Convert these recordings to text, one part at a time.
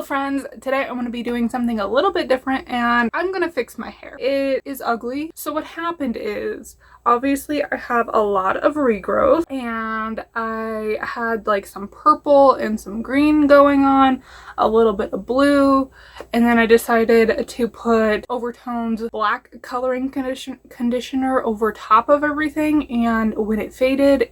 friends, today I'm going to be doing something a little bit different and I'm going to fix my hair. It is ugly. So what happened is, obviously I have a lot of regrowth and I had like some purple and some green going on, a little bit of blue, and then I decided to put Overtone's black coloring conditioner over top of everything, and when it faded,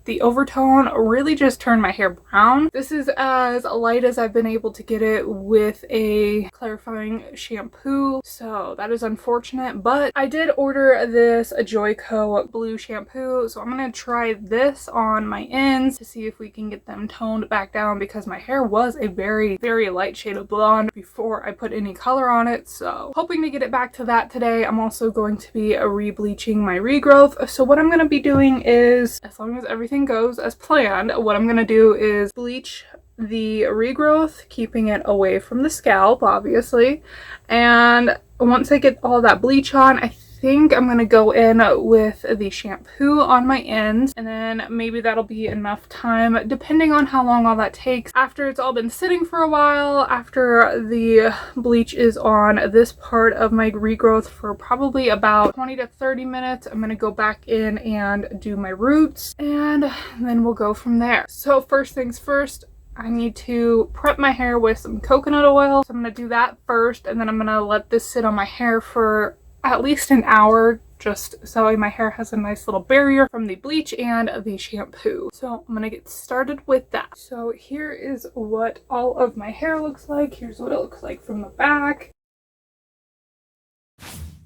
the overtone really just turned my hair brown. This is as light as I've been able to get it with a clarifying shampoo, so that is unfortunate, but I did order this Joico blue shampoo, so I'm gonna try this on my ends to see if we can get them toned back down, because my hair was a very light shade of blonde before I put any color on it, so hoping to get it back to that today. I'm also going to be re-bleaching my regrowth, so what I'm going to be doing is, as long as everything goes as planned, what I'm gonna do is bleach the regrowth, keeping it away from the scalp, obviously. And once I get all that bleach on, I think I'm gonna go in with the shampoo on my ends, and then maybe that'll be enough time, depending on how long all that takes. After it's all been sitting for a while, after the bleach is on this part of my regrowth for probably about 20 to 30 minutes, I'm gonna go back in and do my roots, and then we'll go from there. So first things first, I need to prep my hair with some coconut oil. So I'm gonna do that first, and then I'm gonna let this sit on my hair for at least an hour, just so my hair has a nice little barrier from the bleach and the shampoo. So I'm gonna get started with that. So here is what all of my hair looks like. Here's what it looks like from the back.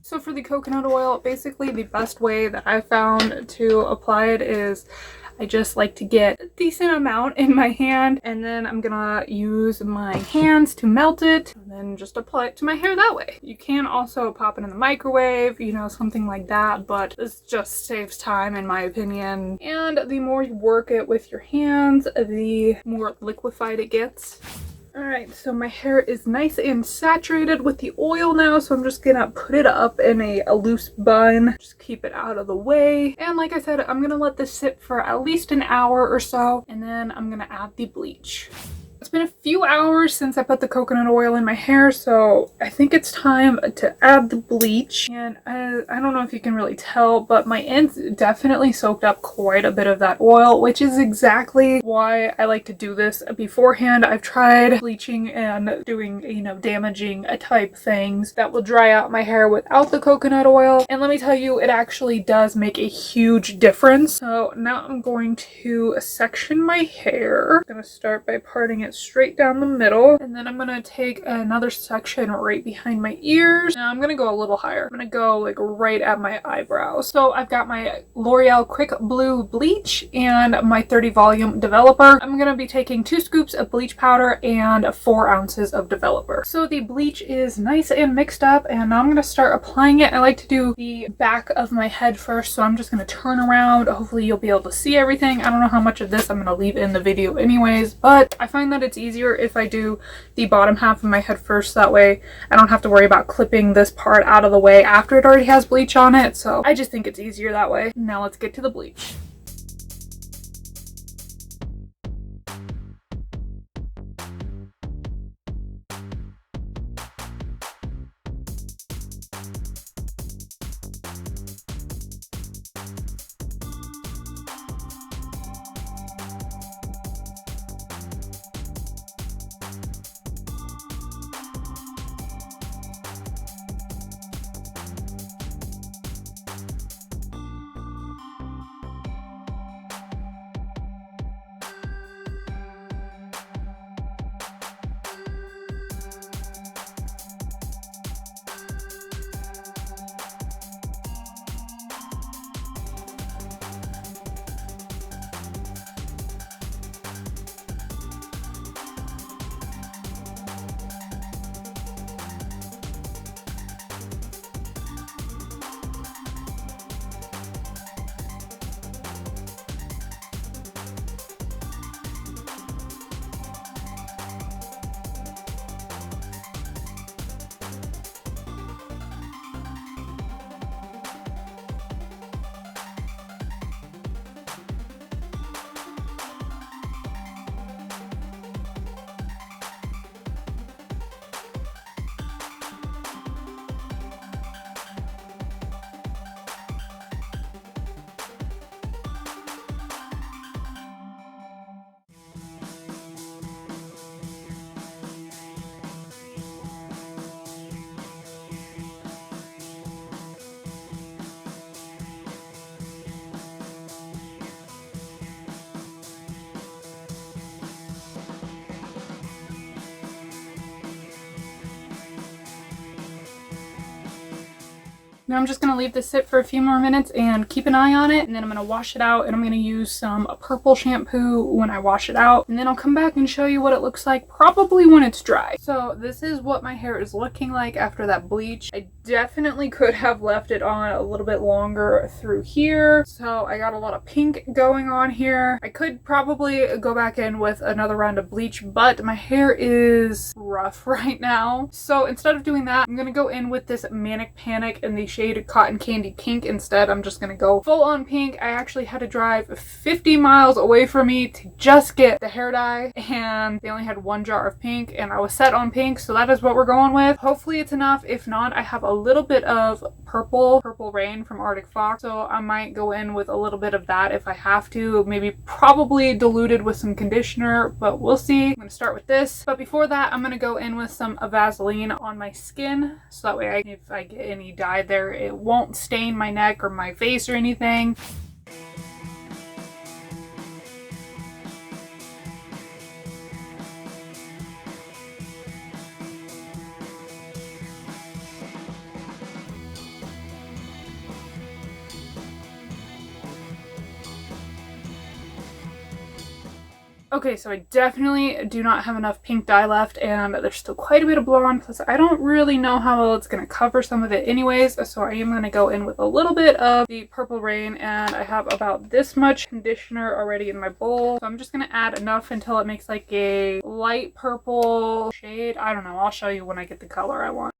So for the coconut oil, basically the best way that I found to apply it is I just like to get a decent amount in my hand, and then I'm gonna use my hands to melt it and then just apply it to my hair that way. You can also pop it in the microwave, you know, something like that, but this just saves time in my opinion. And the more you work it with your hands, the more liquefied it gets. Alright, so my hair is nice and saturated with the oil now, so I'm just gonna put it up in a loose bun. Just keep it out of the way. And like I said, I'm gonna let this sit for at least an hour or so, and then I'm gonna add the bleach. It's been a few hours since I put the coconut oil in my hair, so I think it's time to add the bleach. And I don't know if you can really tell, but my ends definitely soaked up quite a bit of that oil, which is exactly why I like to do this beforehand. I've tried bleaching and doing, you know, damaging type things that will dry out my hair without the coconut oil. And let me tell you, it actually does make a huge difference. So now I'm going to section my hair. I'm going to start by parting it straight down the middle, and then I'm gonna take another section right behind my ears. Now I'm gonna go a little higher. I'm gonna go like right at my eyebrows. So I've got my L'Oreal Quick Blue bleach and my 30 volume developer. I'm gonna be taking 2 scoops of bleach powder and 4 ounces of developer. So the bleach is nice and mixed up, and now I'm gonna start applying it. I like to do the back of my head first, so I'm just gonna turn around. Hopefully you'll be able to see everything. I don't know how much of this I'm gonna leave in the video anyways, but I find that it's easier if I do the bottom half of my head first. That way I don't have to worry about clipping this part out of the way after it already has bleach on it. So I just think it's easier that way. Now let's get to the bleach. Now I'm just going to leave this sit for a few more minutes and keep an eye on it, and then I'm going to wash it out, and I'm going to use some purple shampoo when I wash it out, and then I'll come back and show you what it looks like probably when it's dry. So this is what my hair is looking like after that bleach. I definitely could have left it on a little bit longer through here, so I got a lot of pink going on here. I could probably go back in with another round of bleach, but my hair is rough right now, so instead of doing that, I'm gonna go in with this Manic Panic in the shade Cotton Candy Pink instead. I'm just gonna go full on pink. I actually had to drive 50 miles away from me to just get the hair dye, and they only had one jar of pink, and I was set on pink, so that is what we're going with. Hopefully it's enough. If not, I have a little bit of purple rain from Arctic Fox, so I might go in with a little bit of that if I have to, maybe probably diluted with some conditioner, but we'll see. I'm gonna start with this, but before that I'm gonna go in with some Vaseline on my skin, so that way if I get any dye there, it won't stain my neck or my face or anything. Okay, so I definitely do not have enough pink dye left, and there's still quite a bit of blonde, plus I don't really know how well it's going to cover some of it anyways, so I am going to go in with a little bit of the Purple Rain, and I have about this much conditioner already in my bowl, so I'm just going to add enough until it makes like a light purple shade. I don't know, I'll show you when I get the color I want.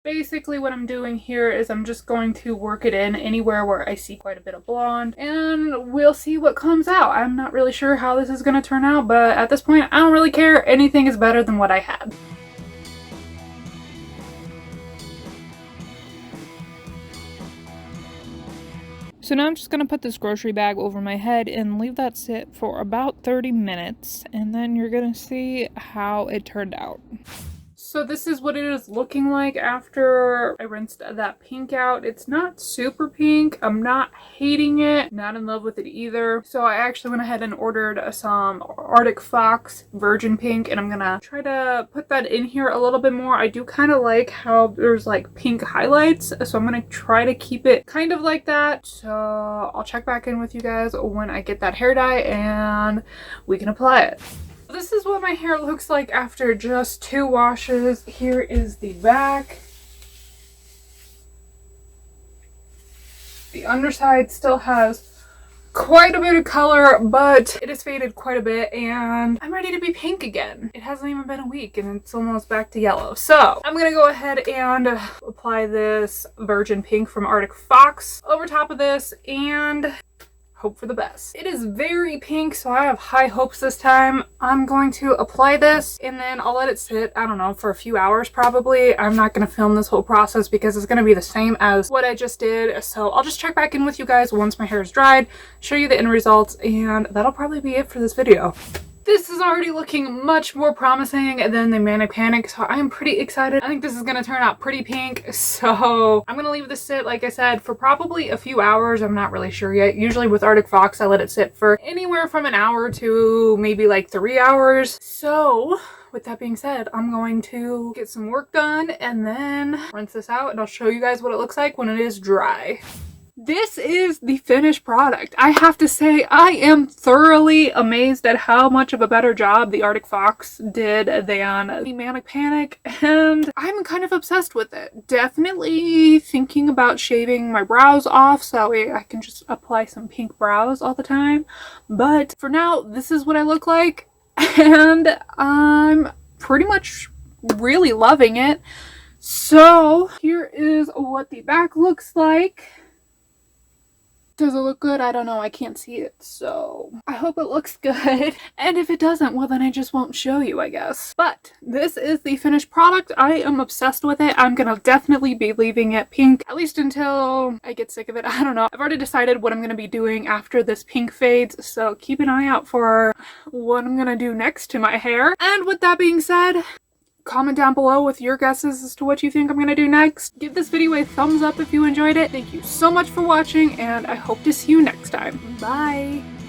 Basically what I'm doing here is I'm just going to work it in anywhere where I see quite a bit of blonde, and we'll see what comes out. I'm not really sure how this is going to turn out, but at this point I don't really care. Anything is better than what I had. So now I'm just going to put this grocery bag over my head and leave that sit for about 30 minutes, and then you're going to see how it turned out. So this is what it is looking like after I rinsed that pink out. It's not super pink. I'm not hating it. Not in love with it either. So I actually went ahead and ordered some Arctic Fox Virgin Pink, and I'm gonna try to put that in here a little bit more. I do kind of like how there's like pink highlights, so I'm gonna try to keep it kind of like that. So I'll check back in with you guys when I get that hair dye and we can apply it. This is what my hair looks like after just 2 washes. Here is the back. The underside still has quite a bit of color, but it has faded quite a bit, and I'm ready to be pink again. It hasn't even been a week and it's almost back to yellow. So I'm gonna go ahead and apply this Virgin Pink from Arctic Fox over top of this and hope for the best. It is very pink, so I have high hopes this time. I'm going to apply this and then I'll let it sit, I don't know, for a few hours probably. I'm not going to film this whole process because it's going to be the same as what I just did. So I'll just check back in with you guys once my hair is dried, show you the end results, and that'll probably be it for this video. This is already looking much more promising than the Manic Panic, so I'm pretty excited. I think this is going to turn out pretty pink, so I'm going to leave this sit, like I said, for probably a few hours. I'm not really sure yet. Usually with Arctic Fox, I let it sit for anywhere from an hour to maybe like 3 hours. So with that being said, I'm going to get some work done and then rinse this out, and I'll show you guys what it looks like when it is dry. This is the finished product. I have to say, I am thoroughly amazed at how much of a better job the Arctic Fox did than the Manic Panic, and I'm kind of obsessed with it. Definitely thinking about shaving my brows off so that way I can just apply some pink brows all the time. But for now, this is what I look like, and I'm pretty much really loving it. So here is what the back looks like. Does it look good? I don't know. I can't see it, so I hope it looks good. And if it doesn't, well then I just won't show you, I guess. But this is the finished product. I am obsessed with it. I'm gonna definitely be leaving it pink, at least until I get sick of it. I don't know. I've already decided what I'm gonna be doing after this pink fades, so keep an eye out for what I'm gonna do next to my hair. And with that being said, comment down below with your guesses as to what you think I'm gonna do next. Give this video a thumbs up if you enjoyed it. Thank you so much for watching, and I hope to see you next time. Bye!